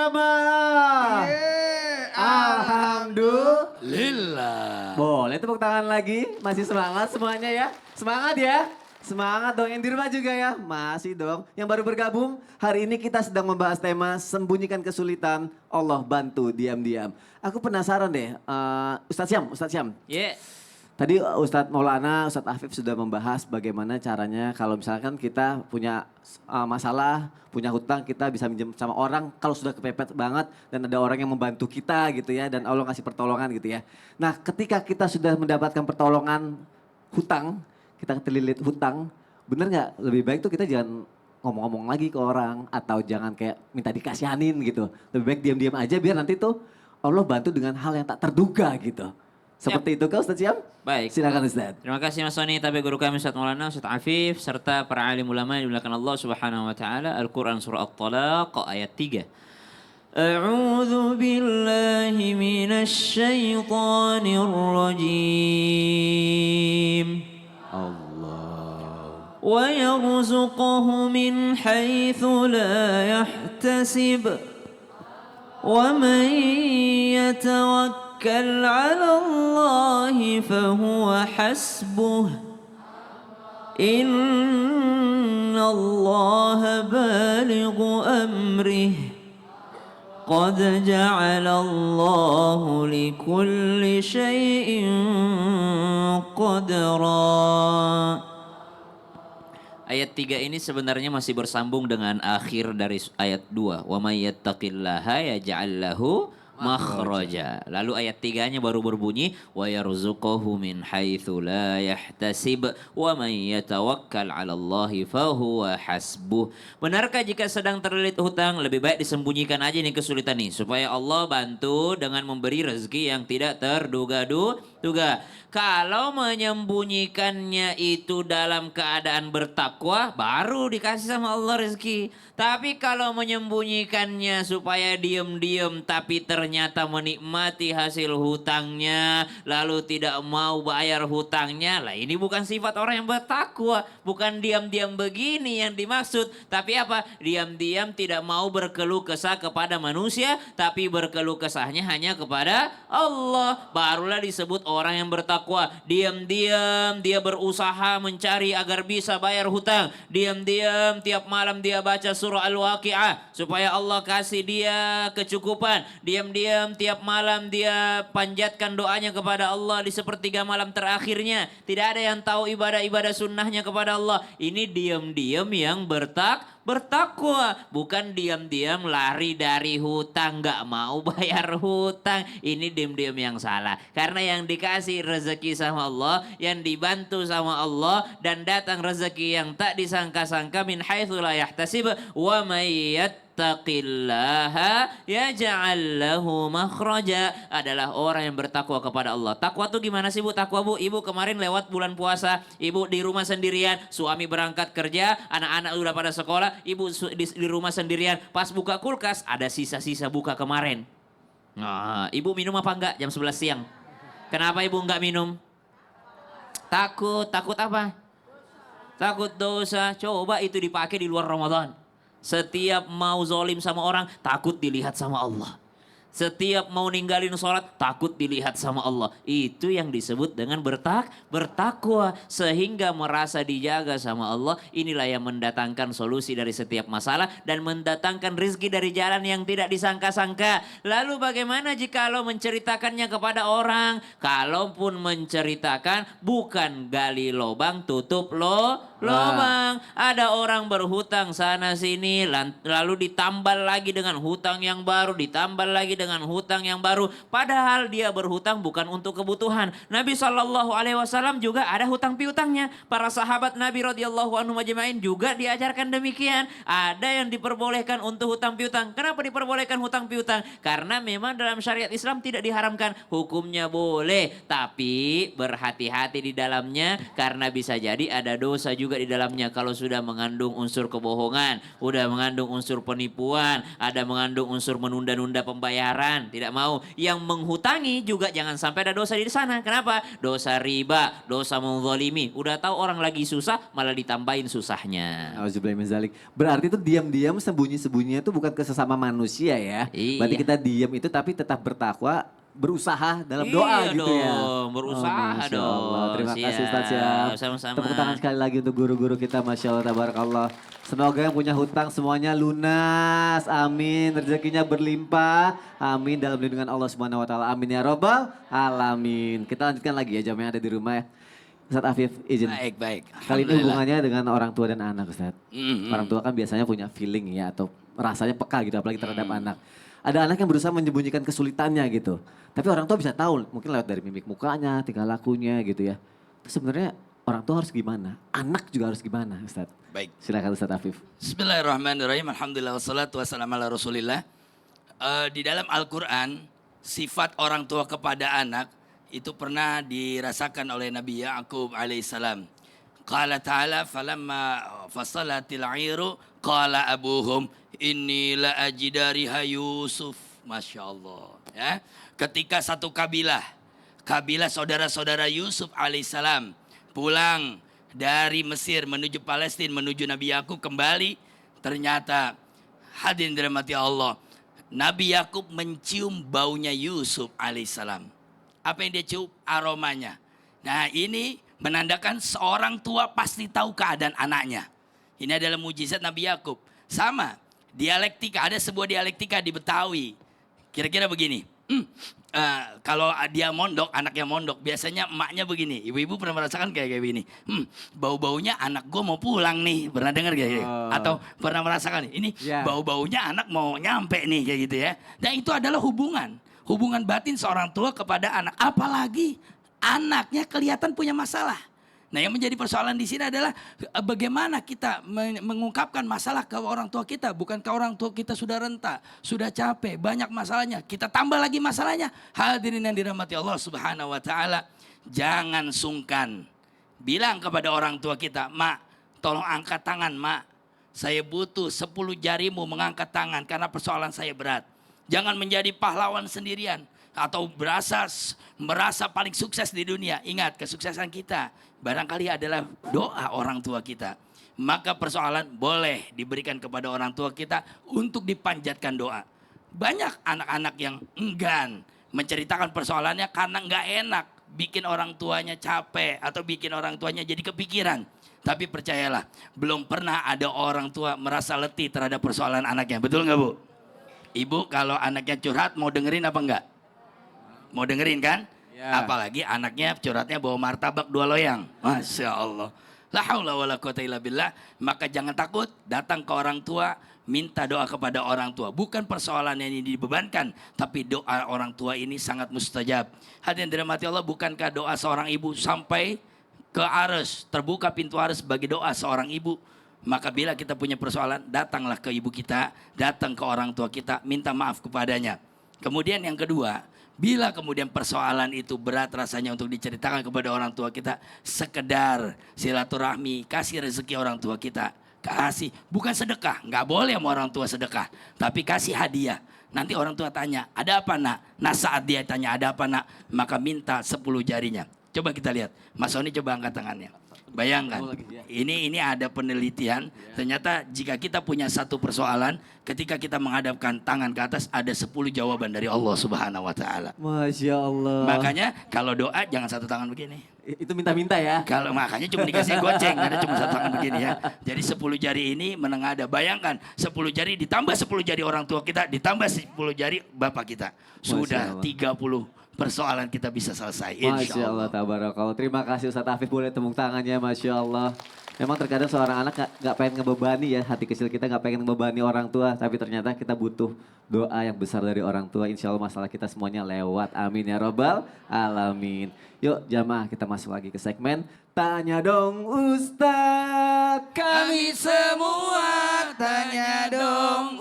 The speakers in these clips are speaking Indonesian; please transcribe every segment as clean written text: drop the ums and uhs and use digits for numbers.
jamaah. Alhamdulillah. Boleh tepuk tangan lagi, masih semangat semuanya ya. Semangat ya. Semangat dong, yang di rumah juga ya. Masih dong. Yang baru bergabung, hari ini kita sedang membahas tema sembunyikan kesulitan, Allah bantu diam-diam. Aku penasaran deh, Ustadz Syam. Yeah. Tadi Ustadz Maulana, Ustadz Afif sudah membahas bagaimana caranya kalau misalkan kita punya masalah, punya hutang, kita bisa minjem sama orang kalau sudah kepepet banget dan ada orang yang membantu kita gitu ya dan Allah kasih pertolongan gitu ya. Nah ketika kita sudah mendapatkan pertolongan hutang, kita terlilit hutang, bener nggak lebih baik tuh kita jangan ngomong-ngomong lagi ke orang atau jangan kayak minta dikasihanin gitu. Lebih baik diam-diam aja biar nanti tuh Allah bantu dengan hal yang tak terduga gitu. Seperti itu kau Ustadz Syam? Baik. Silakan Ustadz. Terima kasih Mas Soni, tapi guru kami Ustaz Maulana, Ustaz Afif, serta para alim ulama yang dimuliakan Allah Subhanahu wa taala. Al-Qur'an surah At-Talaq ayat 3. A'udzu billahi minasy syaithanir rajim. Allah. Wa yarzuquhu min haitsu la yahtasib. Wa man yatawakkal على الله فهو حسبه إن الله بالغ أمره قد جعل الله لكل شيء قدرا. Ayat 3 ini sebenarnya masih bersambung dengan akhir dari ayat 2. Wa may yattaqillaha yaj'al lahu makhraja. Lalu ayat 3-nya baru berbunyi wa yarzuquhu min haitsu la yahtasib wa may yatawakkal 'ala Allahi fahuwa hasbuh. Benarkah jika sedang terlilit hutang lebih baik disembunyikan aja nih kesulitan nih supaya Allah bantu dengan memberi rezeki yang tidak terduga-duga. Kalau menyembunyikannya itu dalam keadaan bertakwa baru dikasih sama Allah rezeki. Tapi kalau menyembunyikannya supaya diam-diam tapi ternyata menikmati hasil hutangnya lalu tidak mau bayar hutangnya, lah ini bukan sifat orang yang bertakwa. Bukan diam-diam begini yang dimaksud, tapi apa? Diam-diam tidak mau berkeluh kesah kepada manusia, tapi berkeluh kesahnya hanya kepada Allah. Barulah disebut orang yang bertakwa. Diam-diam dia berusaha mencari agar bisa bayar hutang. Diam-diam tiap malam dia baca surah Al-Waqi'ah supaya Allah kasih dia kecukupan. Diam-diam tiap malam dia panjatkan doanya kepada Allah di sepertiga malam terakhirnya. Tidak ada yang tahu ibadah-ibadah sunnahnya kepada Allah. Ini diam-diam yang bertakwa. Bukan diam-diam lari dari hutang, gak mau bayar hutang. Ini diam-diam yang salah. Karena yang dikasih rezeki sama Allah, yang dibantu sama Allah, dan datang rezeki yang tak disangka-sangka min haitsu la yahtasib wa may yattaqillaha yaj'al lahu makhraja adalah orang yang bertakwa kepada Allah. Takwa tuh gimana sih Bu? Takwa Bu, Ibu kemarin lewat bulan puasa, Ibu di rumah sendirian, suami berangkat kerja, anak-anak udah pada sekolah, Ibu di rumah sendirian, pas buka kulkas ada sisa-sisa buka kemarin. Nah, Ibu minum apa enggak jam 11 siang? Kenapa Ibu enggak minum? Takut apa? Takut dosa. Coba itu dipakai di luar Ramadan. Setiap mau zolim sama orang, takut dilihat sama Allah. Setiap mau ninggalin sholat, takut dilihat sama Allah. Itu yang disebut dengan bertakwa. Sehingga merasa dijaga sama Allah. Inilah yang mendatangkan solusi dari setiap masalah. Dan mendatangkan rezeki dari jalan yang tidak disangka-sangka. Lalu bagaimana jika lo menceritakannya kepada orang? Kalaupun menceritakan, bukan gali lobang, tutup lobang. Ada orang berhutang sana sini, lalu ditambal lagi dengan hutang yang baru, ditambal lagi dengan hutang yang baru. Padahal dia berhutang bukan untuk kebutuhan. Nabi SAW juga ada hutang piutangnya. Para sahabat Nabi radhiyallahu anhum ajma'in juga diajarkan demikian. Ada yang diperbolehkan untuk hutang piutang. Kenapa diperbolehkan hutang piutang? Karena memang dalam syariat Islam tidak diharamkan. Hukumnya boleh, tapi berhati-hati di dalamnya karena bisa jadi ada dosa juga di dalamnya. Kalau sudah mengandung unsur kebohongan, udah mengandung unsur penipuan, ada mengandung unsur menunda-nunda pembayaran bayaran, tidak mau. Yang menghutangi juga jangan sampai ada dosa di sana. Kenapa? Dosa riba, dosa menzalimi. Udah tahu orang lagi susah, malah ditambahin susahnya. Auzubillahi min zalik. Berarti itu diam-diam sembunyi-sembunyinya itu bukan ke sesama manusia ya. Berarti Iya. kita diam itu tapi tetap bertakwa, berusaha dalam doa Iya gitu ya. dong, berusaha Masya Allah. dong. Terima kasih Ustaz ya. Siap, sama-sama. Tepuk tangan sekali lagi untuk guru-guru kita, Masya Allah, tabarakallah. Semoga yang punya hutang semuanya lunas, amin. Rezekinya berlimpah, amin. Dalam lindungan Allah Subhanahu Wa Taala, amin ya robbal alamin. Kita lanjutkan lagi ya jam yang ada di rumah ya. Ustaz Afif, izin. Baik. Kali ini Alhamdulillah. hubungannya dengan orang tua dan anak, Ustaz. Mm-mm. Orang tua kan biasanya punya feeling ya atau rasanya peka gitu, apalagi terhadap anak. Ada anak yang berusaha menyembunyikan kesulitannya gitu. Tapi orang tua bisa tahu, mungkin lewat dari mimik mukanya, tingkah lakunya gitu ya. Itu sebenarnya orang tua harus gimana? Anak juga harus gimana, Ustaz? Baik. Silakan Ustaz Afif. Bismillahirrahmanirrahim. Alhamdulillah wassalatu wassalamu ala Rasulillah. Di dalam Al-Qur'an, sifat orang tua kepada anak itu pernah dirasakan oleh Nabi Ya'qub alaihissalam. Qala ta'ala falamma fasalatil 'iru qala abuhum inni la ajidariha Yusuf. Masya Allah. Ya. Ketika satu kabilah saudara-saudara Yusuf alaihissalam pulang dari Mesir menuju Palestina, menuju Nabi Yakub kembali, ternyata hadirin dirahmati Allah, Nabi Yakub mencium baunya Yusuf alaihissalam. Apa yang dia cium? Aromanya. Nah, ini menandakan seorang tua pasti tahu keadaan anaknya. Ini adalah mujizat Nabi Yakub. Sama, dialektika, ada sebuah dialektika di Betawi. Kira-kira begini. Kalau dia mondok, anaknya mondok, biasanya emaknya begini. Ibu-ibu pernah merasakan kayak begini. Bau-baunya anak gue mau pulang nih. Pernah dengar kayak gitu? Atau pernah merasakan ini bau-baunya anak mau nyampe nih kayak gitu ya. Dan itu adalah hubungan batin seorang tua kepada anak. Apalagi anaknya kelihatan punya masalah. Nah, yang menjadi persoalan di sini adalah bagaimana kita mengungkapkan masalah ke orang tua kita. Bukankah orang tua kita sudah renta, sudah capek, banyak masalahnya. Kita tambah lagi masalahnya. Hadirin yang dirahmati Allah Subhanahu wa taala, jangan sungkan bilang kepada orang tua kita, "Mak, tolong angkat tangan, Mak. Saya butuh 10 jarimu mengangkat tangan karena persoalan saya berat." Jangan menjadi pahlawan sendirian atau merasa paling sukses di dunia. Ingat, kesuksesan kita barangkali adalah doa orang tua kita. Maka persoalan boleh diberikan kepada orang tua kita untuk dipanjatkan doa. Banyak anak-anak yang enggan menceritakan persoalannya karena nggak enak bikin orang tuanya capek atau bikin orang tuanya jadi kepikiran. Tapi percayalah, belum pernah ada orang tua merasa letih terhadap persoalan anaknya. Betul nggak, Bu? Ibu kalau anaknya curhat mau dengerin apa enggak? Mau dengerin kan? Ya. Apalagi anaknya curhatnya bawa martabak 2 loyang. Masya Allah. La haula wa la quwata illa billah. Maka jangan takut datang ke orang tua, minta doa kepada orang tua. Bukan persoalan yang ini dibebankan, tapi doa orang tua ini sangat mustajab. Hadirin dirahmati Allah, bukankah doa seorang ibu sampai ke arsy, terbuka pintu arsy bagi doa seorang ibu? Maka bila kita punya persoalan, datanglah ke ibu kita, datang ke orang tua kita, minta maaf kepadanya. Kemudian yang kedua, bila kemudian persoalan itu berat rasanya untuk diceritakan kepada orang tua kita, sekedar silaturahmi, kasih rezeki orang tua kita. Kasih, bukan sedekah, nggak boleh sama orang tua sedekah, tapi kasih hadiah. Nanti orang tua tanya, ada apa nak? Nah saat dia tanya ada apa nak, maka minta 10 jarinya. Coba kita lihat, Mas Soni coba angkat tangannya. Bayangkan, ini ada penelitian, ternyata jika kita punya satu persoalan, ketika kita menghadapkan tangan ke atas, ada 10 jawaban dari Allah Subhanahu wa taala. Masya Allah. Makanya kalau doa jangan satu tangan begini. Itu minta-minta ya. Kalau makanya cuma dikasih goceng, karena cuma satu tangan begini ya. Jadi 10 jari ini menengadah. Bayangkan 10 jari ditambah 10 jari orang tua kita, ditambah 10 jari bapak kita. Sudah 30 persoalan kita bisa selesai. Masya Allah, tabarakallah. Terima kasih Ustaz Afif, boleh tepuk tangannya, Masya Allah. Memang terkadang seorang anak gak pengen ngebebani ya, hati kecil kita gak pengen ngebebani orang tua. Tapi ternyata kita butuh doa yang besar dari orang tua. Insya Allah masalah kita semuanya lewat. Amin ya robbal alamin. Yuk jamaah kita masuk lagi ke segmen Tanya Dong Ustaz. Kami semua tanya dong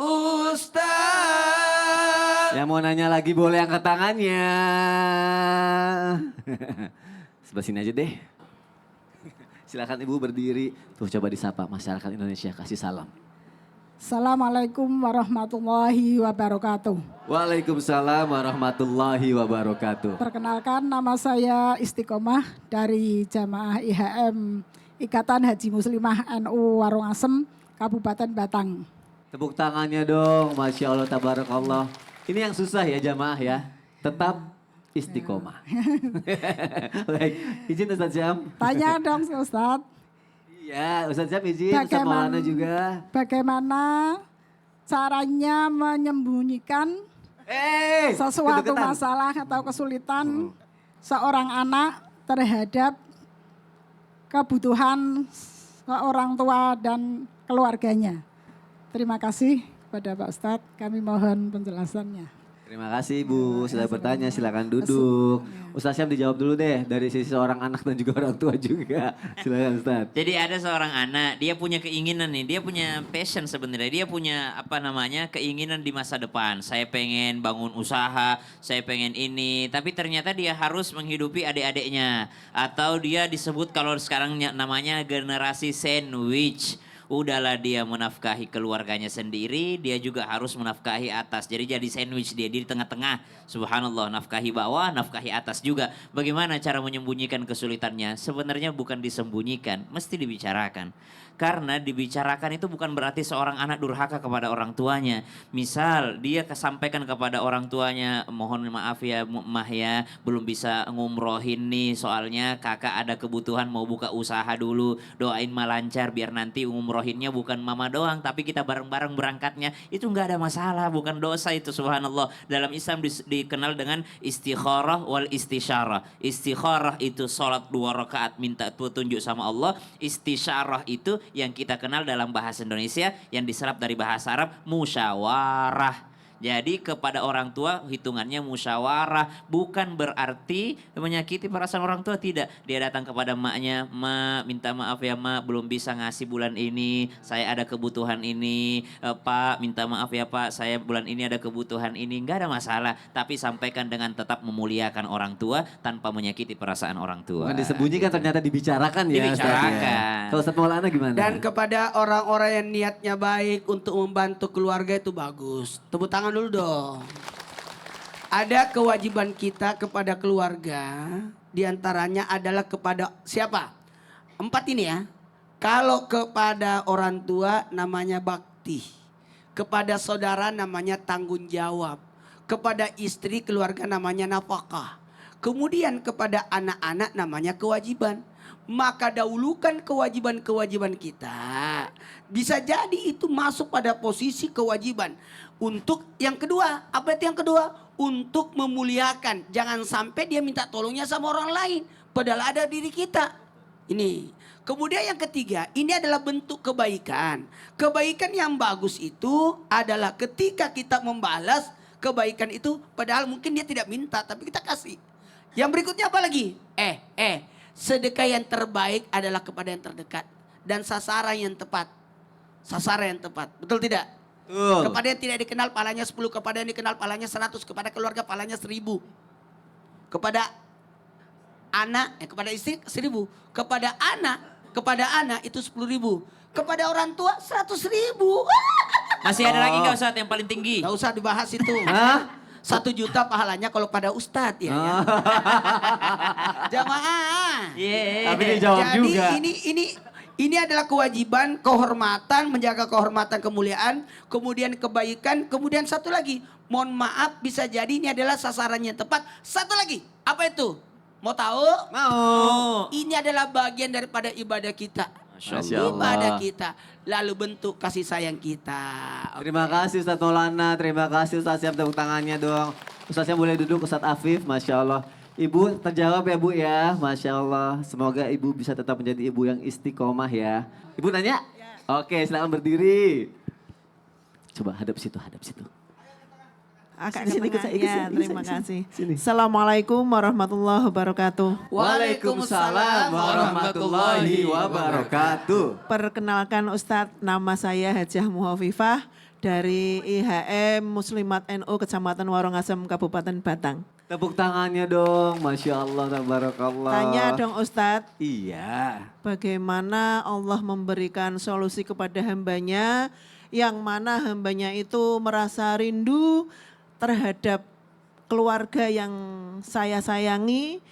Ustaz. Yang mau nanya lagi boleh angkat tangannya. Sebelah sini aja deh. Silakan Ibu berdiri. Tuh coba disapa masyarakat Indonesia, kasih salam. Assalamualaikum warahmatullahi wabarakatuh. Waalaikumsalam warahmatullahi wabarakatuh. Perkenalkan, nama saya Istiqomah dari Jamaah IHM Ikatan Haji Muslimah NU Warung Asem, Kabupaten Batang. Tepuk tangannya dong, Masya Allah, tabarakallah. Ini yang susah ya jamaah ya, tetap istiqomah. Baik, izin Ustaz Syam. Tanya dong Ustadz, Iya, Ustaz Syam izin, Ustaz Maulana juga. bagaimana caranya menyembunyikan sesuatu kedeketan. masalah atau kesulitan seorang anak terhadap kebutuhan orang tua dan keluarganya. Terima kasih kepada Pak Ustadz, kami mohon penjelasannya. Terima kasih Ibu, sudah bertanya, silakan duduk. Ustaz Syam dijawab dulu deh, dari sisi seorang anak dan juga orang tua juga. Silakan Ustaz. Jadi ada seorang anak, dia punya keinginan nih, dia punya passion sebenarnya, dia punya keinginan di masa depan. Saya pengen bangun usaha, saya pengen ini, tapi ternyata dia harus menghidupi adik-adiknya. Atau dia disebut kalau sekarang namanya generasi sandwich. Udahlah dia menafkahi keluarganya sendiri, dia juga harus menafkahi atas. Jadi sandwich dia di tengah-tengah. Subhanallah, nafkahi bawah, nafkahi atas juga. Bagaimana cara menyembunyikan kesulitannya? Sebenarnya bukan disembunyikan, mesti dibicarakan. Karena dibicarakan itu bukan berarti seorang anak durhaka kepada orang tuanya. Misal dia kesampaikan kepada orang tuanya, mohon maaf ya mah ya, belum bisa ngumrohin nih soalnya kakak ada kebutuhan mau buka usaha dulu. Doain mah lancar biar nanti ngumrohinnya bukan mama doang tapi kita bareng-bareng berangkatnya. Itu nggak ada masalah, bukan dosa itu, subhanallah. Dalam Islam dikenal dengan istikharah wal istisyarah. Istikharah itu sholat 2 rakaat minta petunjuk sama Allah. Istisyarah itu yang kita kenal dalam bahasa Indonesia yang diserap dari bahasa Arab musyawarah. Jadi kepada orang tua hitungannya musyawarah, bukan berarti menyakiti perasaan orang tua, tidak. Dia datang kepada maknya, "Ma, minta maaf ya Ma, belum bisa ngasih bulan ini, saya ada kebutuhan ini. Pak, minta maaf ya Pak, saya bulan ini ada kebutuhan ini." Enggak ada masalah, tapi sampaikan dengan tetap memuliakan orang tua tanpa menyakiti perasaan orang tua. Bukan disembunyikan, ternyata dibicarakan ya. Ustaz, ya. Dibicarakan. Kalau Ustaz Maulana gimana? Dan kepada orang-orang yang niatnya baik untuk membantu keluarga itu bagus. Tepuk tangan dulu dong. Ada kewajiban kita kepada keluarga, diantaranya adalah kepada siapa? 4 ini ya. Kalau kepada orang tua namanya bakti. Kepada saudara namanya tanggung jawab. Kepada istri keluarga namanya nafkah. Kemudian kepada anak-anak namanya kewajiban. Maka dahulukan kewajiban-kewajiban kita. Bisa jadi itu masuk pada posisi kewajiban. Untuk yang kedua, apa itu yang kedua? Untuk memuliakan. Jangan sampai dia minta tolongnya sama orang lain. Padahal ada diri kita. Ini. Kemudian yang ketiga, ini adalah bentuk kebaikan. Kebaikan yang bagus itu adalah ketika kita membalas kebaikan itu. Padahal mungkin dia tidak minta, tapi kita kasih. Yang berikutnya apa lagi? Sedekah yang terbaik adalah kepada yang terdekat. Dan sasaran yang tepat. Sasaran yang tepat. Betul tidak? Betul. Kepada yang tidak dikenal palanya 10. Kepada yang dikenal palanya 100. Kepada keluarga palanya 1000. Kepada anak, kepada istri 1000. Kepada anak itu 10.000. Kepada orang tua 100.000. Masih ada lagi nggak Ustadz yang paling tinggi? Gak usah dibahas itu. Hah? 1 juta pahalanya kalau pada ustadz ya. Jamaah. Tapi dijawab Jadi juga. ini adalah kewajiban, kehormatan, menjaga kehormatan, kemuliaan, kemudian kebaikan, kemudian satu lagi, mohon maaf bisa jadi ini adalah sasarannya tepat. Satu lagi, apa itu? Mau tahu? Mau. Ini adalah bagian daripada ibadah kita. Masya Allah. Ibadah kita, lalu bentuk kasih sayang kita. Terima kasih Ustaz Maulana, terima kasih Ustaz Syam, tepuk tangannya dong. Ustaz Syam boleh duduk, Ustaz Afif, Masya Allah. Ibu terjawab ya Bu ya, Masya Allah. Semoga Ibu bisa tetap menjadi ibu yang istiqomah ya. Ibu nanya? Oke, silakan berdiri. Coba hadap situ, hadap situ. Agak Sini, ke tengah. sini, Ya, sini, terima sini, kasih. sini. Assalamualaikum warahmatullahi wabarakatuh. Waalaikumsalam warahmatullahi wabarakatuh. Perkenalkan Ustadz, nama saya Hajah Muhafifah dari IHM Muslimat NU Kecamatan Warongasem, Kabupaten Batang. Tepuk tangannya dong, Masya Allah, tabarakallah. Tanya dong Ustadz, Iya. bagaimana Allah memberikan solusi kepada hambanya yang mana hambanya itu merasa rindu terhadap keluarga yang saya sayangi,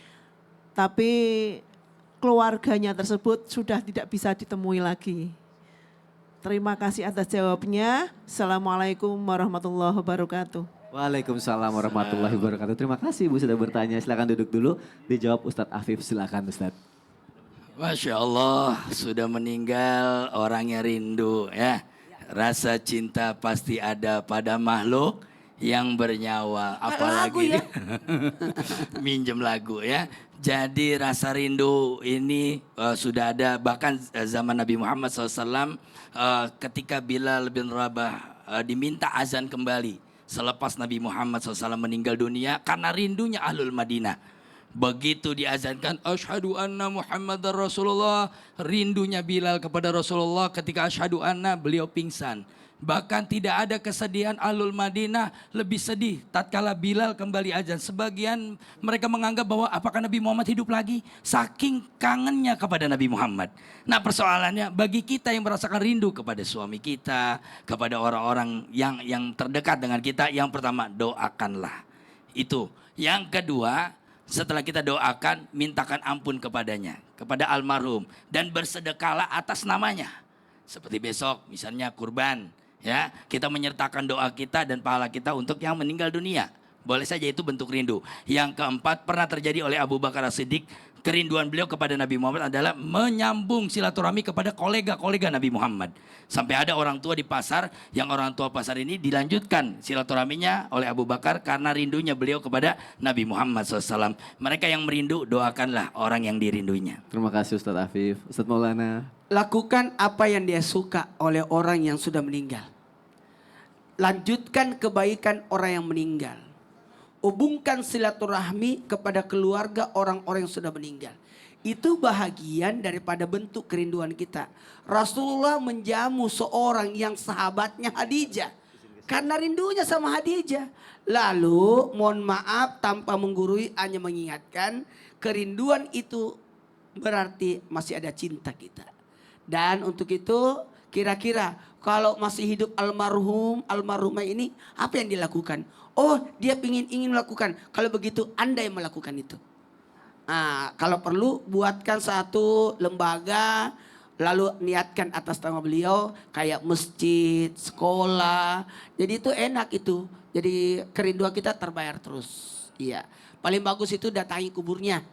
tapi keluarganya tersebut sudah tidak bisa ditemui lagi. Terima kasih atas jawabnya. Assalamualaikum warahmatullahi wabarakatuh. Waalaikumsalam warahmatullahi wabarakatuh. Terima kasih Bu sudah bertanya. Silakan duduk dulu. Dijawab Ustadz Afif. Silakan Ustadz. Masya Allah, sudah meninggal orangnya rindu ya. Rasa cinta pasti ada pada makhluk yang bernyawa. Apalagi minjem lagu ya. Jadi rasa rindu ini sudah ada bahkan zaman Nabi Muhammad SAW ketika Bilal bin Rabah diminta azan kembali selepas Nabi Muhammad SAW meninggal dunia karena rindunya Ahlul Madinah. Begitu diazankan asyhadu anna Muhammadar Rasulullah, rindunya Bilal kepada Rasulullah ketika asyhadu anna beliau pingsan. Bahkan tidak ada kesedihan Ahlul Madinah lebih sedih tatkala Bilal kembali azan. Sebagian mereka menganggap bahwa apakah Nabi Muhammad hidup lagi? Saking kangennya kepada Nabi Muhammad. Nah persoalannya bagi kita yang merasakan rindu kepada suami kita, kepada orang-orang yang terdekat dengan kita, yang pertama doakanlah. Itu. Yang kedua, setelah kita doakan, mintakan ampun kepadanya, kepada almarhum. Dan bersedekahlah atas namanya. Seperti besok misalnya kurban. Ya, kita menyertakan doa kita dan pahala kita untuk yang meninggal dunia. Boleh saja itu bentuk rindu. Yang keempat, pernah terjadi oleh Abu Bakar As-Siddiq. Kerinduan beliau kepada Nabi Muhammad adalah menyambung silaturahmi kepada kolega-kolega Nabi Muhammad. Sampai ada orang tua di pasar, yang orang tua pasar ini dilanjutkan silaturahminya oleh Abu Bakar karena rindunya beliau kepada Nabi Muhammad SAW. Mereka yang merindu, doakanlah orang yang dirinduinya. Terima kasih Ustadz Afif. Ustadz Maulana. Lakukan apa yang dia suka oleh orang yang sudah meninggal. Lanjutkan kebaikan orang yang meninggal. Hubungkan silaturahmi kepada keluarga orang-orang yang sudah meninggal. Itu bahagian daripada bentuk kerinduan kita. Rasulullah menjamu seorang yang sahabatnya Khadijah. Karena rindunya sama Khadijah. Lalu mohon maaf tanpa menggurui hanya mengingatkan. Kerinduan itu berarti masih ada cinta kita. Dan untuk itu kira-kira kalau masih hidup almarhumah ini apa yang dilakukan? Oh dia ingin melakukan. Kalau begitu Anda yang melakukan itu. Nah, kalau perlu buatkan satu lembaga lalu niatkan atas nama beliau kayak masjid, sekolah. Jadi itu enak itu. Jadi kerinduan kita terbayar terus. Iya. Paling bagus itu datangi kuburnya.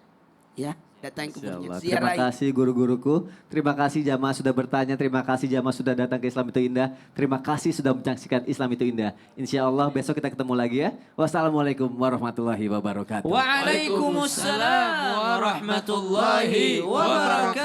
Ya. Datang ke kuburnya. Terima kasih guru-guruku. Terima kasih jamaah sudah bertanya. Terima kasih jamaah sudah datang ke Islam Itu Indah. Terima kasih sudah menyaksikan Islam Itu Indah. Insya Allah besok kita ketemu lagi ya. Wassalamualaikum warahmatullahi wabarakatuh. Waalaikumsalam warahmatullahi wabarakatuh.